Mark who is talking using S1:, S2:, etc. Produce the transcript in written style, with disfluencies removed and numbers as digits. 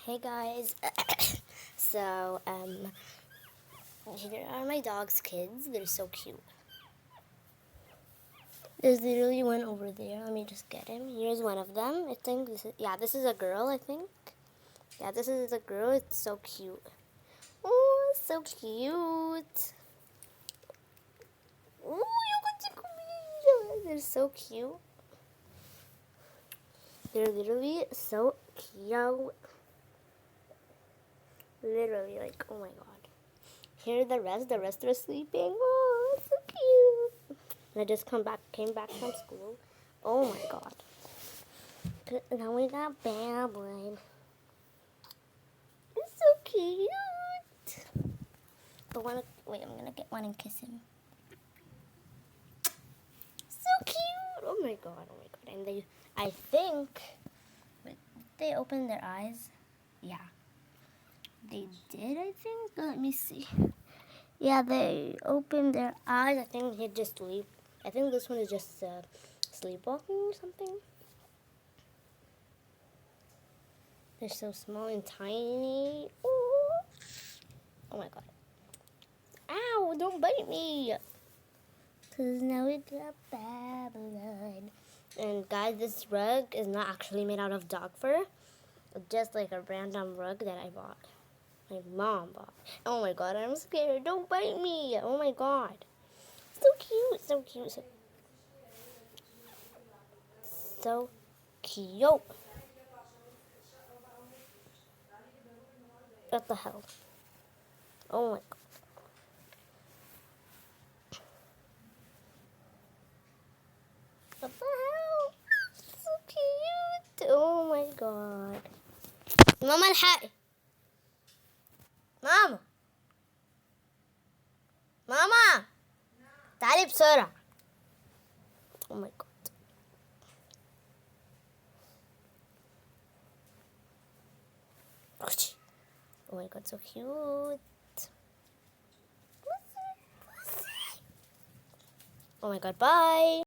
S1: Hey guys, here are my dog's kids. They're so cute. There's literally one over there. Let me just get him. Here's one of them. I think this is a girl, I think. Yeah, this is a girl. It's so cute. Oh, so cute. Oh, they're so cute. They're literally so cute. Literally, like, oh my god. Here are the rest. The rest are sleeping. Oh, so cute. And I just came back from school. Oh my god. Now we got Bamblin. It's so cute. Wait, I'm gonna get one and kiss him. So cute. Oh my god. And I think, they opened their eyes. Yeah. They did, I think. Let me see. Yeah, they opened their eyes. I think he just sleep. I think this one is just sleepwalking or something. They're so small and tiny. Ooh. Oh my god. Ow, don't bite me. Because now we got Babylon. And guys, this rug is not actually made out of dog fur. It's just like a random rug that I bought. My mom bought. Oh my god, I'm scared. Don't bite me. Oh my god. So cute, so cute. So cute. What the hell? Oh my god. What the hell? So cute. Oh my god. ماما الحقي. ماما. ماما. تعالي بسرعة. Oh my god. Oh my god, so cute. Oh my god, bye.